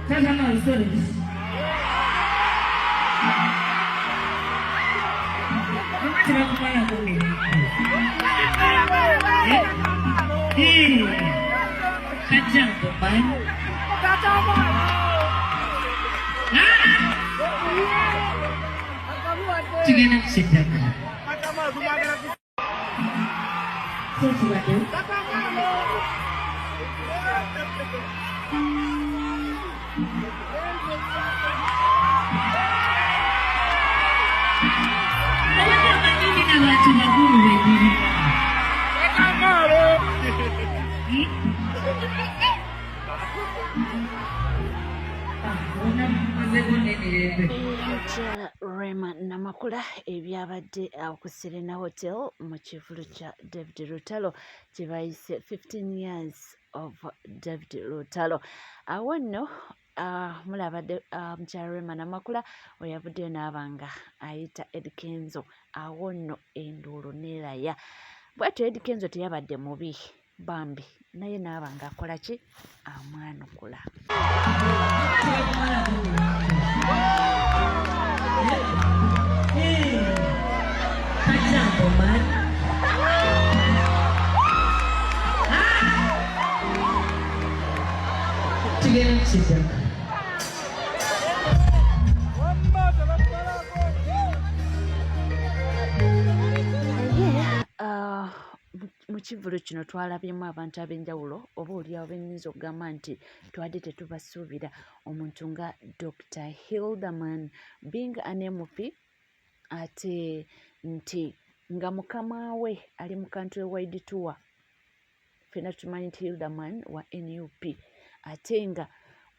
Sasa no stories. Kama kufanya kumi. Kajambo bana. Tugenda kushitaka. Sisi watu. Watu maguru wengine. Rema namakula ebyabadde ku Serena Hotel mu kivulu kya David Lutalo kye bayise 15 years of David Lutalo. Awo nno mulabadde mukyala Rema namakula oyavuddeyo n'abanga ayita Kenzo. Awo nno enduulu neeraya bwatyo Kenzo teyabadde mubi bambi naye n'abanga akola ki amwanukula. Mu kivulu kino twalabyemu abantu ab'enjawulo oba oliawo bennyinza okugamba nti twadde tetubasuubira omuntu nga Dr. Hilderman being an MP ate nti nga mukama we ali mu country wide tour. Ffenna tumanyi nti Hilderman wa NUP ate nga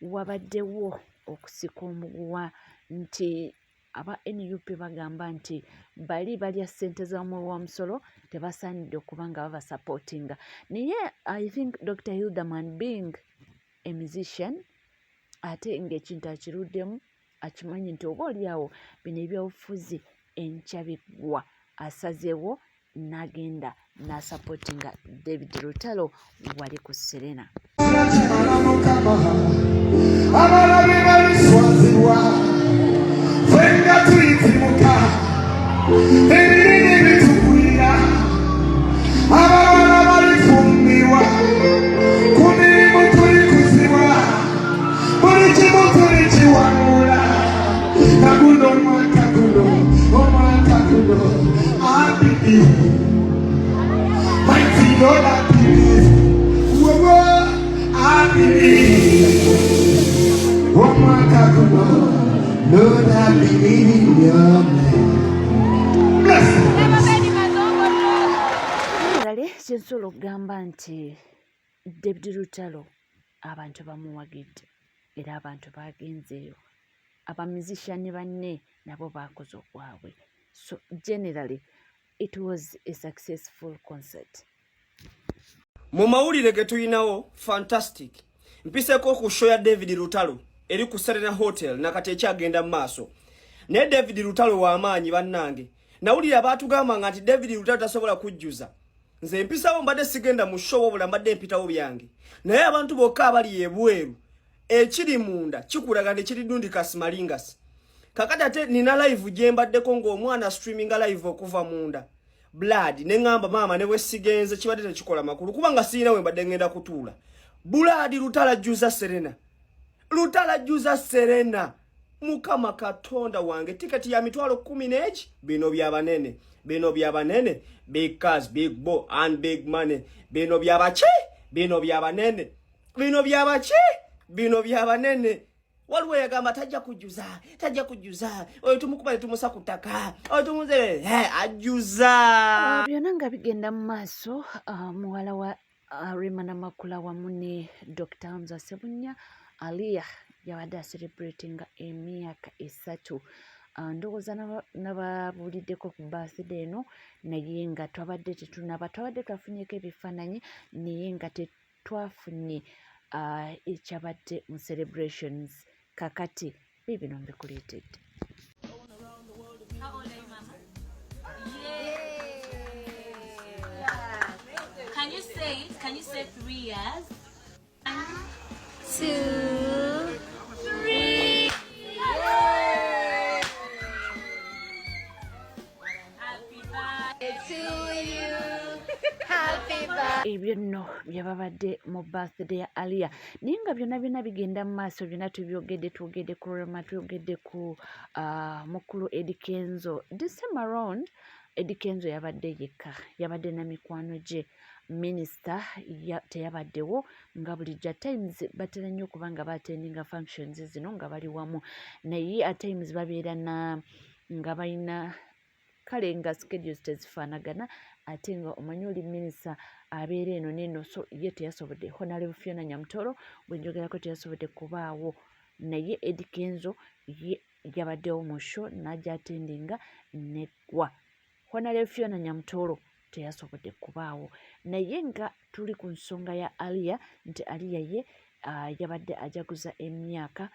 wabaddewo okusika omuguwa nti aba NUP bagamba nti bali balya ssente z'omuwi wa musolo tebasaanidde okuba nga babasupportinga. Naye I think Dr. Hilderman being a musician ate ng'ekintu akiruddemu akimanyi nti oba oliawo bino ebyobufuzi enkya biggwa asazeewo n'agenda n'asupportinga David Lutalo wali ku Serena. Abalabi baliswazibwa fenga tuyitimuka ebirimi bitugwira abawala balifumbirwa ku mirimu tulikuzibwa buli kimu tulikiwangula naguno omwaka guno abidi maitinola bidi wowo abidi omwaka guno Lord, I believe in your name. Bless kinsobola okugamba nti David Lutalo abantu bamuwagidde era abantu bagenzeeyo. Abamuzician banne nabo baakoze okwabwe. So generally it was a successful concert. Mu mawulire ge tulinawo fantastic. Mpiseko ku show ya David Lutalo eri ku Serena Hotel nakati ekyagenda mu maaso. Ne David Lutalo wa amaanyi bannange. Nawulira abaatugamba nti David Lutalo tasobola kujjuza. Nze mpisawo mbadde sigenda mu show wabula mbadde mpitawo byange. Naye abantu bokka abali ebweru ekiri munda kikulaga ne kiri dundi kasimalingasi. Kakati ate nina live gye mbaddeko ng'omwana streaming live okuva munda. Blood ne ngamba mama ne wesigenze kibadde tekikola makulu kubanga sirina we mbadde ngenda kutuula. Blood Lutalo ajjuza Serena. Lutalo ajjuza Serena. Mukama Katonda wange tiketi ya mitwalo 10 n'eki bino byabanene. Bino byabanene big cars, big boy and big money. Bino byabachi, bino byabanene. Bino byabachi, bino byabanene. Waliwo yagamba tajja kujjuza. Oyo tumukubale tumusa kutaka. Oyo tumuze ajjuza. Byonna nga bigenda mu maaso muwala wa Rema namakula wamu ne Dr. Hamza Sebunya Aliyah yabadde celebrating emyaka 3. Ndowooza nababuliddeko ku birthday eno naye nga twabadde twafunyeko ebifaananyi naye nga tetwafunye ekyabadde mu celebrations kakati bibino mbikuleetedde. Can you say it? Can you say 3 years? 2, yababadde mu birthday ya Alia naye nga byonna bigenda mu maaso byonna tubyogedde ku Rema tuyogedde ku mukulu Kenzo this time around Kenzo yabadde yekka yabadde na mikwano gye Minister teyabaddewo nga bulijjo at times batera nnyo okuba nga baatendinga functions zino nga bali wamu naye at times babeera nga balina kale nga schedules tezifaanagana ate nga omanyi oli Minister abeera eno n'eno so ye teyasobodde Honorable Fiona Nyamutoro bwe njogerako teyasobodde kubaawo naye Kenzo ye yabaddewo mu show n'ajja atendinga neggwa Honorable Fiona Nyamutoro teyasobodde kubaawo naye nga tuli ku nsonga ya Alia nti Alia ye yabadde ajaguza emyaka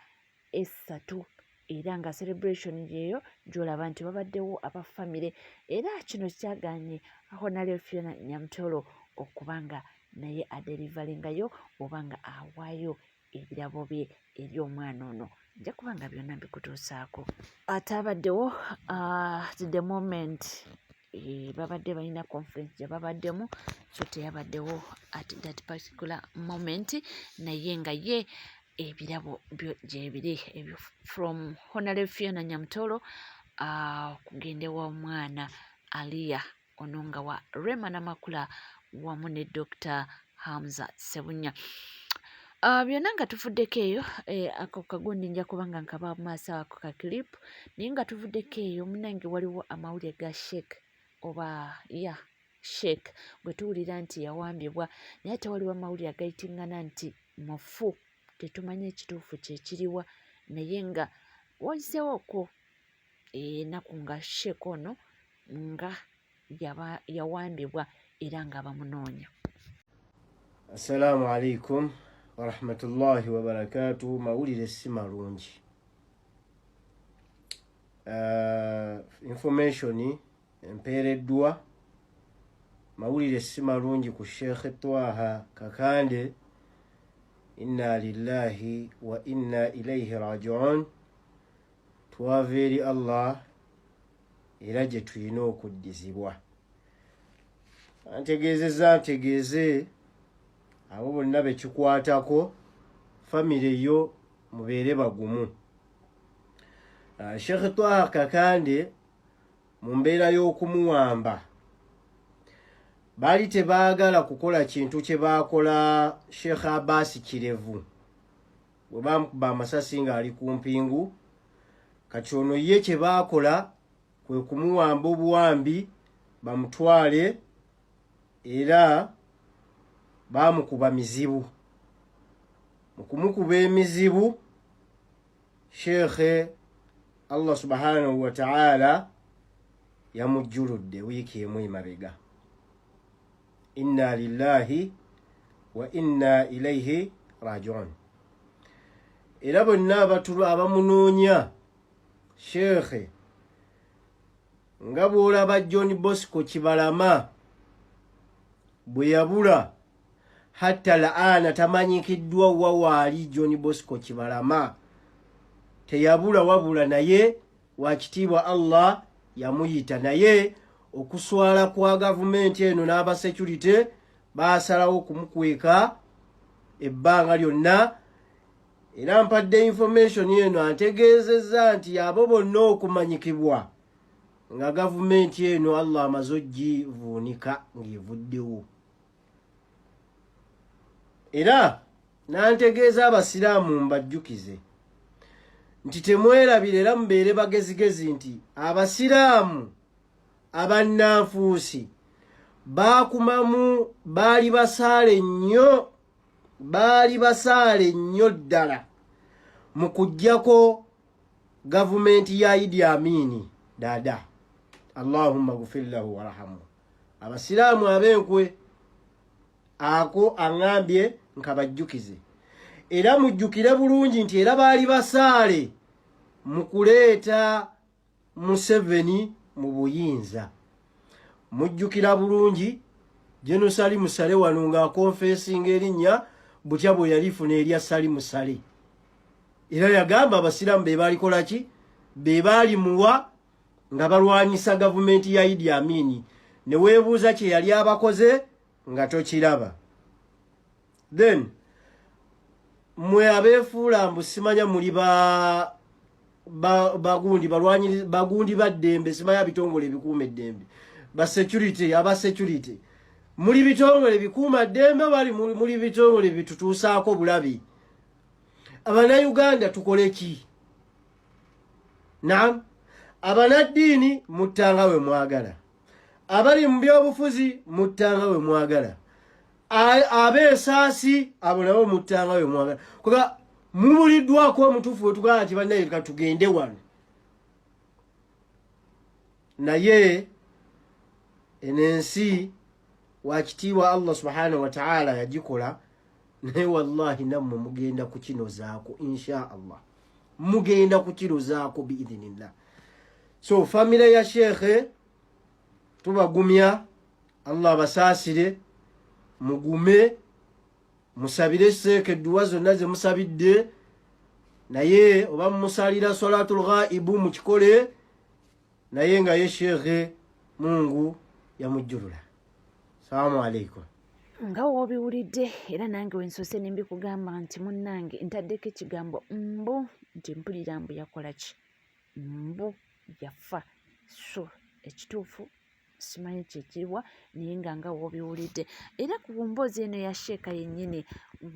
3 era nga celebration yeyo gy'olaba nti babaddewo abafamire era kino kyaganye Honorable Fiona Nyamutoro okubanga naye adelivalingayo oba nga awaayo ebirabo bye eri omwana ono nja kubanga byonna mbikutuusaako ate abaddewo the moment babadde balina conference gye babaddemu so teyabaddewo at that particular moment naye nga ye ebirabo gyebiri from Honorable Fiona Nyamutoro kugendewa omwana Alia ono nga wa Rema Namakula wamu ne Dr. Hamza Sebunya byonna nga tuvuddeko eyo ako kagundi nja kubanga nkaba maaso ako ka clip naye nga tuvuddeko eyo munange waliwo amawulire ga Sheikh oba Sheikh gwe tuwulira nti yawambibwa naye ate waliwo amawulire agayitingana nti mufu tetumanyi ekituufu kyekiriwa naye nga wayiseewoko enaku nga Sheikh ono nga yawambibwa era nga bamunoonya. Assalamu alaikum wa rahmatullahi wa barakatuh. Mawulire si malungi. Information empeereddwa mawulire si malungi ku Sheikh Twaha Kakande. Inna lillahi wa inna ilayhi raji'un. Twava eri Allah era gye tulina okuddizibwa. Ntegeeze abo bonna bekikwatako famire yo mubeere bagumu. Sheikh Twaha Kakande mu mbeera y'okumuwamba baali tebaagala kukola kintu kye baakola Sheikh Abbas Kirevu bwe bamukuba amasasi ng'ali ku mpingu. Kati ono ye kye baakola kwe kumuwamba obuwambi bamutwale era bamukuba mizibu. Mu kumukuba emizibu Sheikh Allah subhanahu wa ta'ala yamujjuludde wiiki emu emabega. Inna lillahi wa inna ilayhi raji'un. Era bonna abamunoonya Sheikh nga bw'olaba John Bosco Kibalama bwe yabula hatta laana tamanyikiddwa wawaali John Bosco Kibalama teyabula wabula naye wakitiibwa Allah yamuyita naye okuswala kwa gavumenti eno n'aba security baasalawo kumukweka ebbanga lyonna. Era mpadde information eno antegeezezza nti abo bonna okumanyikibwa nga gavumenti eno Allah amaze ogivuunika ng'evuddewo. Era nantegeeza abasiraamu mbajjukize nti temwerabire era mubeere bagezigezi nti abasiraamu abannanfuusi baakumamu baali basaale nnyo ddala mu kuggyako gavumenti ya Idi Amini dada Allahumma ghfir lahu warhamhu. Abasiraamu ab'enkwe ako aŋŋambye nkabajjukize era mujjukire bulungi nti era baali basaale mu kuleeta Museveni mu buyinza. Mujjukira bulungi Jeno Sali Musale wano nga konfesinga erinnya butya bwe yalifuna erya Sali Musale. Era yagamba abasiraamu be baalikola ki? Be baali muwa nga balwanyisa gavumenti ya Idi Amini. Ne weebuuza kye yali abakoze nga tokiraba. then mwe abeefuula mbu simanya muli bagundi baddembe simanya bitongole bikuuma eddembe aba security muli bitongole bikuuma ddembe bali muli bitongole bitutuusaako bulabi Abannayuganda tukole ki? Naam, abanaddiini muttanga we mwagala, abali mu byobufuzi muttanga we mwagala, abeesaasi abo nabo muttanga we mwagala. Kuba mumuliddwako omutuufu we tugala nti bannaye ka tugende wano. Naye enensi wakitiibwa Allah subhanahu wa ta'ala yagikola, naye wallahi nammwe mugenda kukinozaako insha Allah. Mugenda kukirozaako biidhinillah. So family ya Sheikh tubagumya, Allah basaasire, mugume, musabire Sheikh edduwa zonna ze musabidde, naye oba musalira salatul ghaibu mukikole, naye nga ye Sheikh Mungu yamujjulula. Assalamu alaikum. Nga wobiwulidde era nange wensoose ne mbikugamba nti munnange ntaddeko ekigambo mbu nti mpulira mbu yakola ki, mbu yafa. So ekituufu simanyi kyekiriwa naye nga wobiwulidde. Era ku mboozi eno ya Sheeka yennyini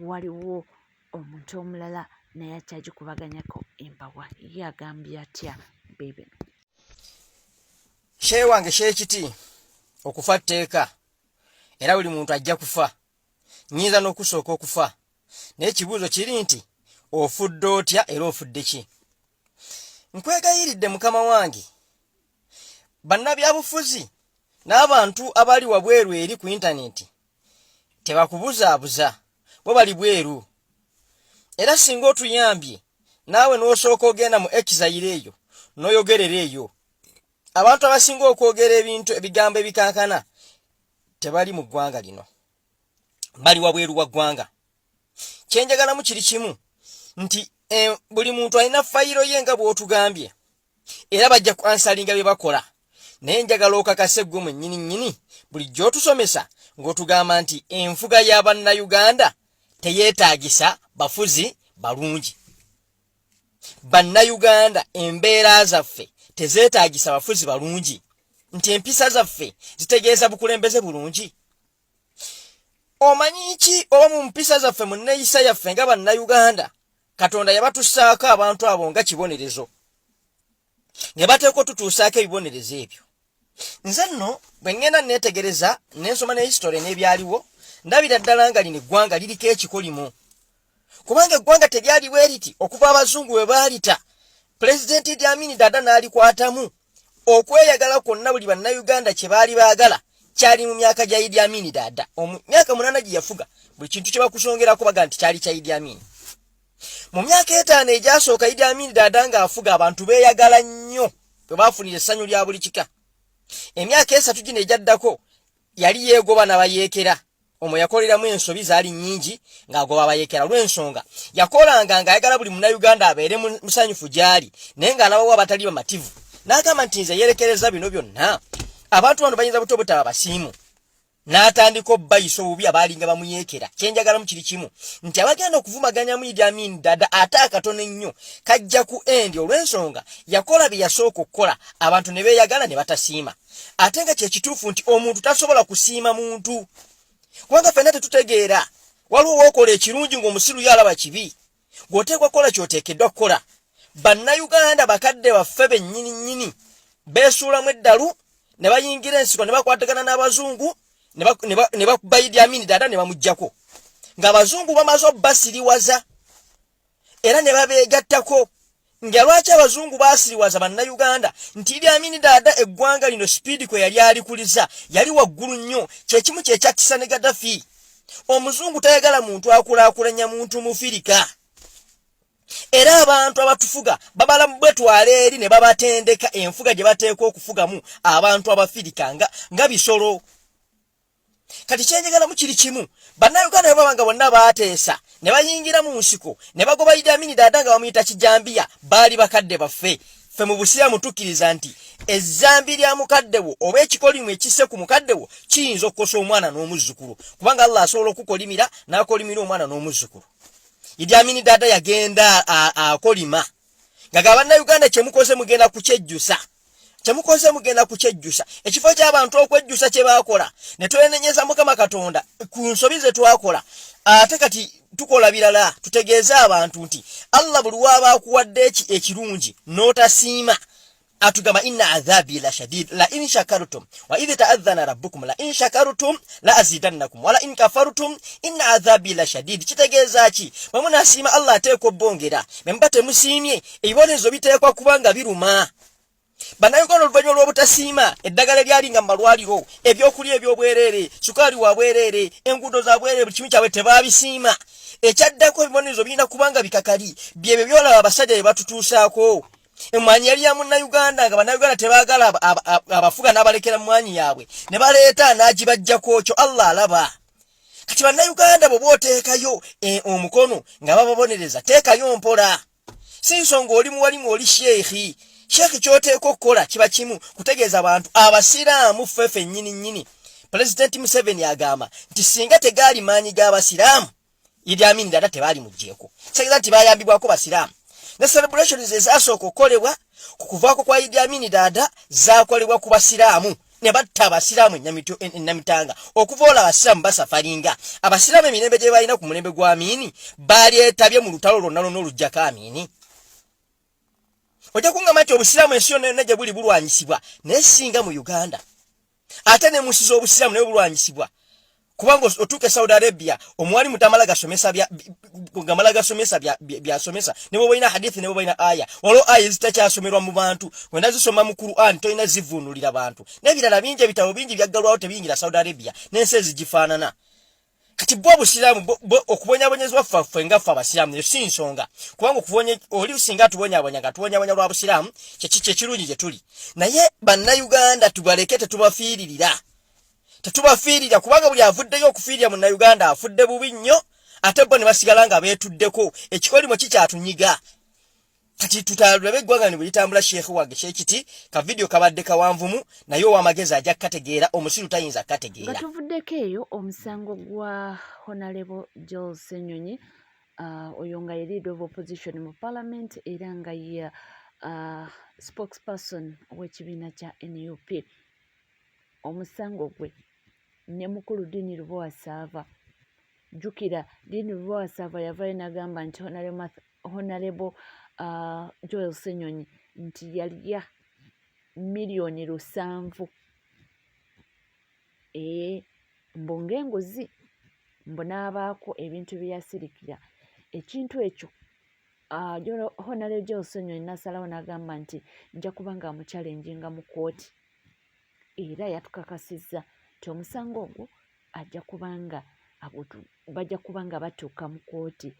waliwo omuntu omulala naye akyagikubaganyako embawa. Ye agambye atya bebe? Shehe wange sheekiti okufa tteeka. Era buli muntu ajja kufa. Nnyinza n'okusooka okufa. Naye ekibuuzo kiri nti ofudde otya era ofudde ki? Nkwegayiridde mukama wange, bannabyabufuzi n'abantu abali wabweru eri ku intaneti tebakubuzaabuza, bo bali bweru. Era singa otuyambye naawe n'osooka ogenda mu exile eyo n'oyogerera eyo, abantu abasinga okwogera ebintu ebigambo ebikankana tebali mu ggwanga lino, bali wabweru wa ggwanga. Kyenjagalamu kiri kimu nti buli muntu alina fayiro ye nga bw'otugambye, era bajja kwansalinga bye bakola. Naye njagala okakase ggwe mwennyini bulijjo otusomesa ng'otugamba nti enfuga y'Abannayuganda teyeetaagisa bafuzi balungi. Bannayuganda embeera zaffe tezeetaagisa bafuzi balungi, nti empisa zaffe zitegeeza bukulembeze bulungi. Omanyi ki oba mu mpisa zaffe mu nneeyisa yaffe nga Bannayuganda Katonda yabatussaako abantu abo nga kibonerezo, ne bateekwa tutuusaako ebibonerezo ebyo. Nze nno bwe ngenda neetegereza n'ensoma ne history n'ebyaliwo, ndabira ddala nga lino eggwanga liriko ekikolimu. Kubanga eggwanga teryali bwe riti okuva abazungu bwe baalita, Pulezidenti Idi Amin Dada n'alikwatamu. Okweyagala kwonna buli Bannayuganda kye baali baagala kyali mu myaka gya Idi Amin Dada. Myaka 8 gye yafuga, buli kintu kye bakusongerako baga nti kyali kya Idi Amin. Mu myaka 5 egyasooka Idi Amin Dada ng'afuga, abantu beeyagala nnyo bwe baafunira essanyu lya buli kika. Emyaka 3 gino egyaddako yali yeegoba n'abayeekera. Omwo yakoleramu ensobi zaali nnyingi ng'agoba abayeekera, lw'ensonga yakolanga ng'ayagala buli Munnayuganda abeere musanyufu gy'ali, naye ng'alabawo abatali bamativu. N'agamba nti nze yeerekereza bino byonna abantu bano bayinza buto butaba basiimu. N'atandika obbayisa obubi abaalinga bamuyeekera. Kyenjagalamu kiri kimu nti abagenda okuvumaganyamu Idi Amin Dada ate akatono ennyo kajja ku endi, olw'ensonga yakola bye yasooka okukola, abantu ne beeyagala ne batasiima. Ate nga kye kituufu nti omuntu tasobola kusiima muntu, kubanga ffenna tetutegeera. Waliwo wookola ekirungi ng'omusiru yalaba kibi, gw'oteekwa kukola ky'oteekeddwa kukola. Bannayuganda bakadde baffe bennyini beesuulamu eddalu ne bayingira ensiko ne bakwatagana n'abazungu ne bakuba Idi Amin Dada ne bamuggyako, ng'abazungu bamaze obbasiriwaza era ne babeegattako. Nga lwaki abazungu baasiriwaza Bannayuganda nti Idi Amin Dada eggwanga lino sipiidi kwe yali alikuliza yali waggulu nnyo, kyekimu kyekyakisa ne Gaddafi. Omuzungu tayagala muntu akulaakulanya muntu mufirika. Era abantu abatufuga babala bwetwala eri ne babatendeka enfuga gye bateekwa okufugamu abantu abafirika nga bisolo. Kati kyenjagalamu kiri kimu, Bannayuganda babanga bonna baateesa ne bayingira mu nsiko ne bagoba Idi Amin Dada nga bamuyita kijambiya, baali bakadde baffe. fe mu busiraamu tukkiriza nti ezzambi lya mukaddewo oba ekikolimu ekisse ku mukaddewo kiyinza okukosa omwana n'omuzzukulu kubanga Allah asobola okukolimira n'akolimira omwana n'omuzzukulu. Idi Amini dada yagenda akolima nga bannayuganda kyemukoze mugenda kukyejjusa ekifo ky'abantu okwejjusa kye baakola ne twenenyeza Mukama Katonda ku nsobi ze twakola ate kati tukola birala tutegeeze abantu nti Allah buli waba akuwadde ekirungi n'otasiima atugamba inna adhabi la shadid la in shakartum wa idh ta'adhana rabbukum la in shakartum la azidannakum wa la in kafartum inna adhabi la shadid. Kitegeeza ki bwe munasiima Allah ateeko bongera memba temusiimye ebibonezo biteekwa kubanga biruma. Bannayuganda oluvannyuma lw'obutasiima eddagala lyalinga mu malwaliro ebyokulya ebyobwereere sukaali wa bwereere enguudo za bwereere buli kimu kyabwe tebaabisiima. Ekyaddako ebibonezo birina kubanga bikakali byebyo byolaba abasajja bye batutuusaako. Emwanyi yali ya munnayuganda nga bannayuganda tebaagala abafuga n'abalekera mwanyi yaabwe ne baleeta n'agibajjako kyo Allah alaba. Kati bannayuganda bwe booteekayo omukono nga bababonereza teekayo mpola. Si nsonga oli muwalimu oli sheekhi kyoteeka okukola kiba kimu kutegeeza abantu abasiraamu ffefe nnyini. Pulezidenti Museveni agamba nti singa tegaali maanyi g'abasiraamu Idi Amini dada tebaali mugjeeko. Kitegeeza nti baayambibwako basiraamu. Ne celebrations ezasooka okukolebwa ku kuvaako kwa Idi Amini dada zaakolebwa ku basiraamu ne batta abasiraamu ennamitanga okuvoola abasiraamu basafaringa. Abasiraamu emirembe gye balina ku mulembe gwa Amini baalyetabye mu lutalo lwonna olujjako Amini. Ojja kungamba nti obusiraamu ensi yonna gye buli bulwanyisibwa naye singa mu Uganda ate ne musiza obusiraamu naye bulwanyisibwa kubanga otuuke Saudi Arabia omuwali mutamala gasomesa byasomesa ne bwe balina hadithi ne bwe balina aya waliwo aya zitakyasomerwa mu bantu wenda zisoma mu Qur'an tolina zivuunulira bantu n'ebirala bingi ebitabo bingi byaggalwawo tebiyingira Saudi Arabia n'ensi ezigifaanana. Kati bwo busiraamu okubonyabonyezebwa ffe nga ffe abasiraamu naye si nsonga kubanga okubonya oli singa tubonyabonya nga tubonyabonya lwa busiraamu kyekirungi gye tuli naye bannayuganda tubaleke tetubafiirira kubanga buli avuddeyo okufiirira munnayuganda afudde bubi nnyo ate bo ne basigala nga beetuddeko ekikolimo kikyatunyiga. Kati tutalabe eggwanga ne bwe litambula sheekhi wange kyekiti ka video kabadde kawanvumu naye ow'amagezi ajja kukategeera omusiru tayinza kukategeera. Nga tuvuddeko eyo omusango gwa Honorable Joel Ssenyonyi oyo nga ye leader of opposition mu parliament era nga ye spokesperson w'ekibiina kya NUP. Omusango gwe ne mukulu Dini Lubowa-Ssaava. Jjukira Dini Lubowa-Ssaava yavaayo n'agamba nti Honorable Joel Ssenyonyi nti yalya miliyoni 7 mbo ng'enguzi mbo n'abaako ebintu byeyasirikira. Ekintu ekyo Honorable Joel Ssenyonyi n'asalawo n'agamba nti nja kuba nga amuchallenginga mu kooti era yatukakasizza nti omusango ogwo bajja kuba nga batuuka mu kooti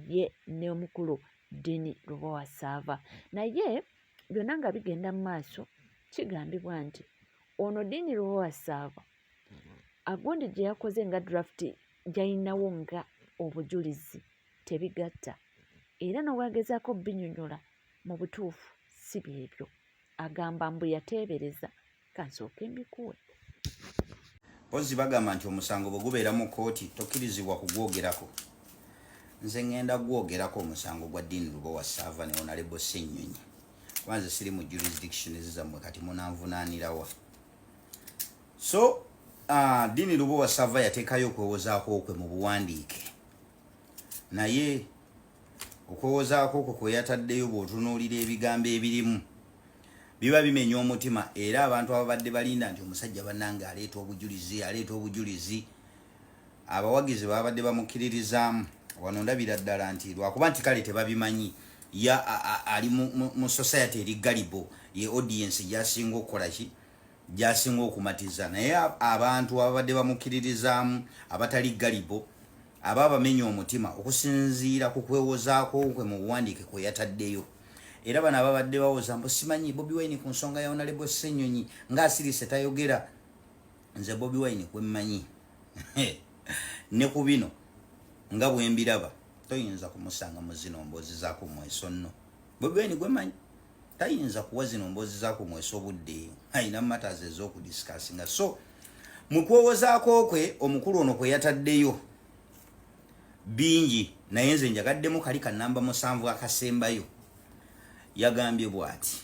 ye n'omukulu Dini Lubowa-Ssaava. Naye byonna nga bigenda mu maaso kigambibwa nti ono Dini Lubowa-Ssaava agundi gye yakoze nga draft gy'alinawo nga obujulizi tebigatta era n'obwagezaako binyonyola mu butuufu si byebyo. Agamba mbu yateebereza kansooke mbikuwe. Pozi bagamba nti omusango bwe gubeera mu kooti tokkirizibwa kugwogerako. Nze ngenda gwogerako omusango gwa Dini Lubowa-Ssaava ne Honorable Ssenyonyi. Kwanza siri mu jurisdiction ezizammwe kati munanvunaanirawa. So Dini Lubowa-Ssaava yateekayo okwewozaako okwe mu buwandiike. Naye okwewozaako okwo kwe yataddeyo bw'otunuulira ebigambo ebirimu biba bimenya omutima era abantu ababadde balinda nti omusajja bannange aleeta obujulizi abawagizi babadde bamukkiririzaamu wano ndabira ddala nti lwakuba nti kale tebabimanyi ali mu society eri galibo ye audience gyasinga okukola ki gyasinga okumatiza naye abantu ababadde bamukkiririzaamu abatali galibo ababamenya omutima okusinziira ku kwewozaako kwe mu buwandiike kwe yataddeyo. Era bano ababadde bawoza mbu simanyi Bobi Wine ku nsonga ya Honorable Ssenyonyi ng'asirise tayogera. Nze Bobi Wine kwe mmanyi ne ku bino nga bwe mbiraba toyinza kumusanga mu zino mboozi zaako mweso nno. Bobi Wine gwe mmanyi tayinza kuwa zino mboozi zaako mwesa obudde ayina matters ez'okudiscussinga. So mu kwewozaako kwe omukulu ono kwe yataddeyo bingi, naye nze njagaddemu kali ka namba 7 akasembayo. Yagambye bw'ati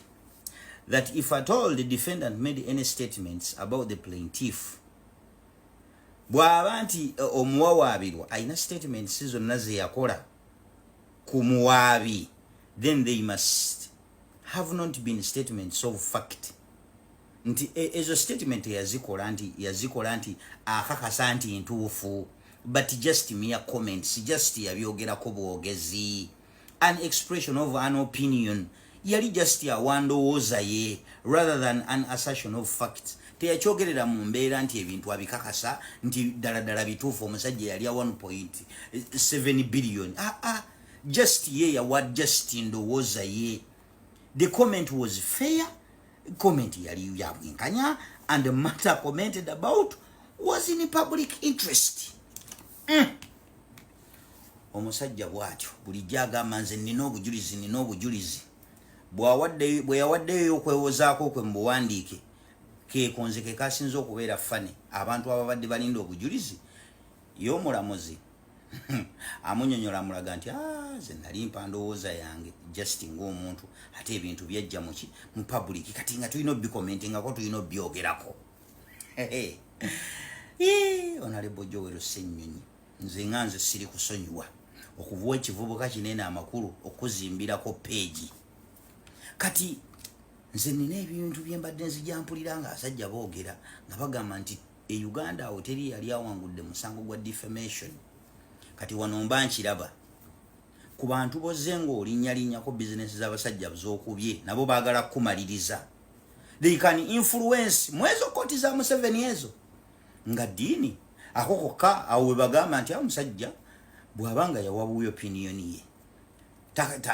that if at all the defendant made any statements about the plaintiff, bw'aba nti omuwawaabirwa ayina statements zonna ze yakola ku muwaabi, then they must have not been statements of fact. Nti ezo statement yazikola nti akakasa nti ntuufu, but just mere comments, just yabyogerako bwogezi, an expression of an opinion, yali just yawandowooza ye rather than an assertion of facts. Teyakyogerera mu mbeera nti ebintu abikakasa nti ddala bituufu omusajja yali 1.7 billion. Just ye yawa just ndowooza ye. The comment was fair, comment yali ya bwenkanya, and the matter commented about was in public interest. Omusajja bwatyo bulijjo agamba nze nina obujulizi bwe yawaddeyo okwewozaako kwe mbuwandiike keekonze ke kasinza okubeera fane abantu ababadde balinda obujulizi y'omulamuzi amunyonyola amulaga nti ze nali mpa ndowooza yange just ng'omuntu ate ebintu byajja mu public kati nga tulina obikomentingako tulina obyogerako. Honorable Joel Ssennyonyi, nze siri kusonyiwa okuvuwa ekivubuka kinene amakulu okuzimbirako peegi. Kati nze nina ebintu byembadde nzijampulira nga asajja boogera nga bagamba nti Uganda awo teri yali awangudde musango gwa defamation. Kati wano mba nkiraba ku bantu bozze ng'olinnyalinnyako bizinesi z'abasajja z'okubye nabo baagala kukumaliriza. They can influence mwezo koti za Museveni ezo nga ddiini ako kokka awo we bagamba nti omusajja bw'abanga yawabuya opinion ye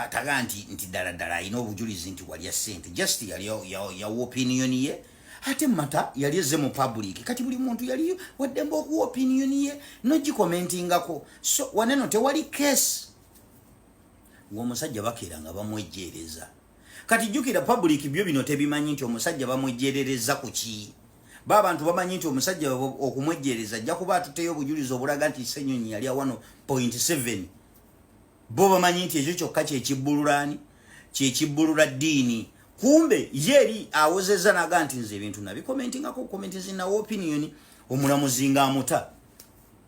taga nti ddala alina obujulizi nti walya ssente, just yali yawa opinion ye ate mata yali ezze mu public. Kati buli muntu yali waddemba okuwa opinion ye nogikomentingako. So waneno tewali case ng'omusajja bakeera nga bamwejjeereza. Kati jjukira public byo bino tebimanyi nti omusajja bamwejjeerereza ku ki. Abantu bamanyi nti omusajja okumwejjeereza ajja kuba atuteyo obujulizi obulaga nti Ssennyonyi yali 1.7. Bo bamanyi nti ekyo kyokka kyekibbulula ddiini. Kumbe yeri awozeza naga nti nze ebintu nabikomentingako komenti zinawo opinion omulamuzi ng'amuta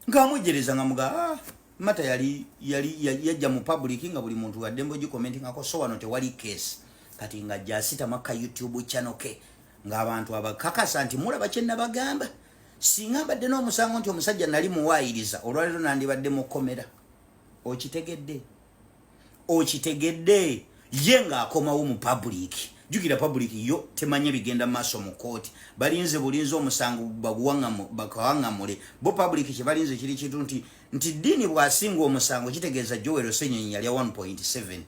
ng'amwejjereza nga muga mata yali yajja mu public nga buli muntu waddembo gikomentingako. So wano tewali case. Kati nga jasita maka YouTube channel ke ng'abantu abakakasa nti mulaba kye nabagamba. Singa mbadde n'omusango nti omusajja nali muwaayiriza olwaleero nandibadde mu komera. Okitegedde ye ng'akomawo mu public. Jukira public yo temanye bigenda maaso mu kooti. Balinze bulinze omusango bakawangamule. Bo public kye balinze kiri kitu nti ddiini bw'asinga omusango kitegeeza Joel Ssennyonyi yali 1.7.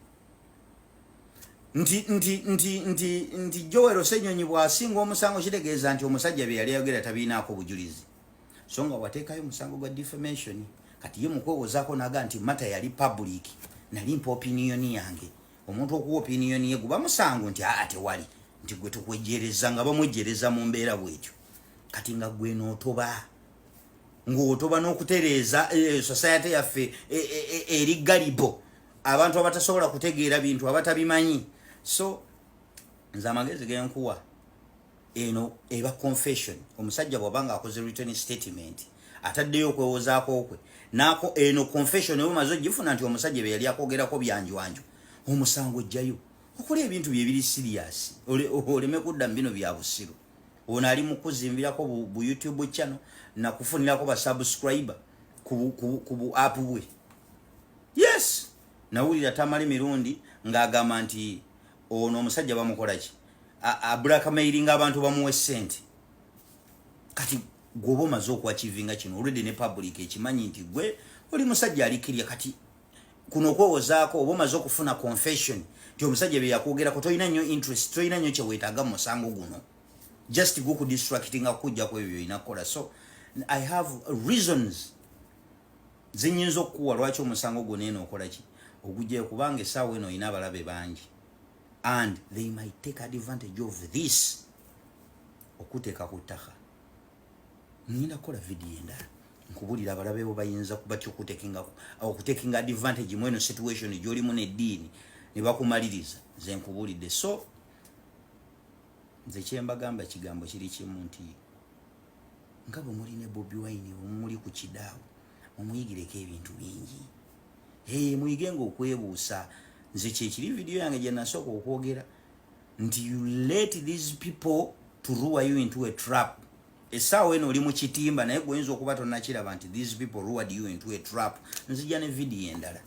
Nti Joel Ssennyonyi bw'asinga omusango kitegeeza nti omusajja bye yali ayogera tabiinaako bujulizi. So nga wateekayo omusango gwa defamation kati ye mukwewozaako naga nti mata yali public nali mpa opinion yange. Omuntu okuwa opinion ye guba musango nti tewali nti gwe tukwejjereza nga bamwejjereza mu mbeera bwetyo. Kati nga gwe n'otoba ng'otoba n'okutereeza society yaffe eri galibo abantu abatasobola kutegeera bintu abatabimanyi. So nze amagezi genkuwa eno eba confession. Omusajja bw'abanga akoze written statement ataddeyo okwewozaako kwe naako eno confession ebo mazo gifuna nti omusajja be yali akogerako byanjwanju omusango jjayo okola ebintu bye serious oleme kudda bino bya busiru. Ono ali mu kuzimbirako bu YouTube channel na kufunirako ba subscriber ku app bwe. Yes, nawulira tamali mirundi ng'agamba nti ono omusajja bamukola ki blackmailing abantu bamuwe ssente. Kati gwoba omaze okwachivinga kino already ne public ekimanyi nti gwe oli musajja alikirya. Kati kuno okwewozaako oba omaze okufuna confession nti omusajja bye yakwogerako tolina nnyo interest, tolina nnyo kyewetaaga mu musango guno, just go kudistractinga kujja kwebyo inakola. So I have reasons zinyinza okuwa lwaki omusango guno eno okola ki ogujja kubanga essaawa eno olina abalabe bangi and they might take advantage of this okuteeka ku ttaka. Nina kukola video endala nkubulira abalabe bo bayinza kubatya okutekinga advantage mweno situation gy'olimu n'eddiini ne bakumaliriza. Nze nkubulidde. So nze kyembagamba kigambo kiri kimu nti nga bwe muli ne Bobi Wine muli ku kidaawo mumuyigireko ebintu bingi. Muyigenga okwebuusa. Nze kyekiri video yange gye nasooka okwogera nti you let these people to lure you into a trap. Essaawa eno oli mu kitimba naye gwoyinza okuba tonnakiraba nti these people lured you into a trap. Nzija ne video endala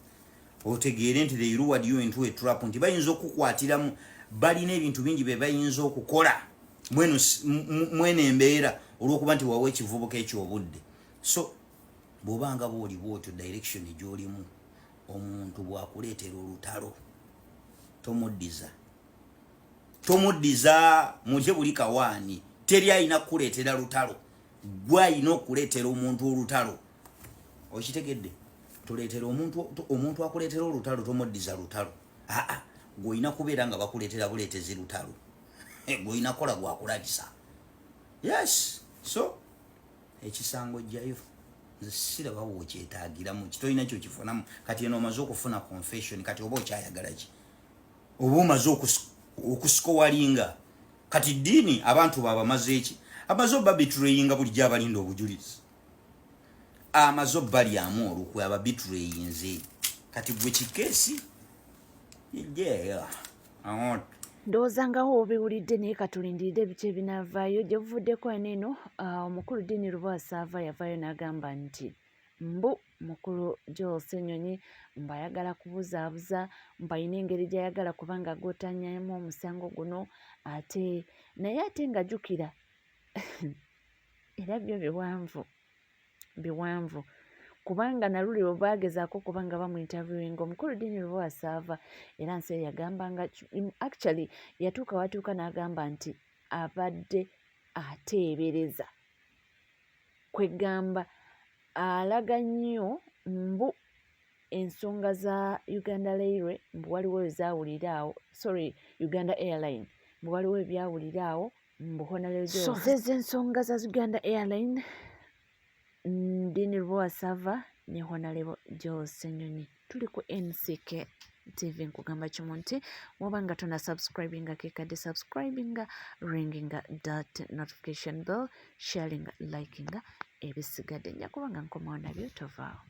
otegeere nti they lured you into a trap, nti bayinza okukwatiramu, balina ebintu bingi bye bayinza okukola mweno embeera olw'okuba nti wawe ekivubuka ekyobudde. So bw'obanga bw'oli bwotyo direction gy'olimu, omuntu bw'akuleetera olutalo tomuddiza muje buli kawaani. Teri ayina kukuleetera lutalo, gwe ayina okuleetera omuntu olutalo. Okitegedde? Tuleetera omuntu akuleetera olutalo, tomuddiza lutalo. Gw'olina kubeera nga bakuleetera buleetezi lutalo. Gw'olina kola gwakulagisa. Yes. So ekisango jjayo nze siraba bw'okyetaagiramu, kitolina kyo kifunamu. Kati eno omaze okufuna confession, kati oba okyayagala ki? Oba omaze okusikowalinga. Kati ddiini abantu babamaze eki? Amaze obabitrayinga bulijjo abalinda obujulizi. Amaze obalyamu olukwe ababitrayinze. Kati gwe kikeesi ndowooza nga wo obiwulidde naye katulindiridde ebiki ebinaavaayo. Gye buvuddeko eno omukulu Diini Lubwasaava yavaayo n'agamba nti mukulu Joel Ssenyonyi ayagala kubuzaabuza, alina engeri gy'ayagala kubanga agotanyamu omusango guno, naye ate ng'ajjukira era byo biwanvu kubanga naluli bwe baagezaako kubanga bamuinterviewinga omukulu Diini Lubwasaava, era nsi eyo yagamba nga actually yatuuka watuuka n'agamba nti abadde ateebereza kwegamba alaga nnyo ensonga za Uganda Railway waliwo ezaawuliraawo, Uganda Airline waliwo ebyawuliraawo Honorable ezo ensonga za Uganda Airline, Diini Lubwasaava ne Honorable Joel Ssenyonyi. Tuli ku NCK TV nkugamba kimu nti woba nga tona subscribinga kekadde subscribinga, ringinga that notification bell, sharinga, likinga ebisigadde. Nja kuba nga nkomawo nabyo tovaawo.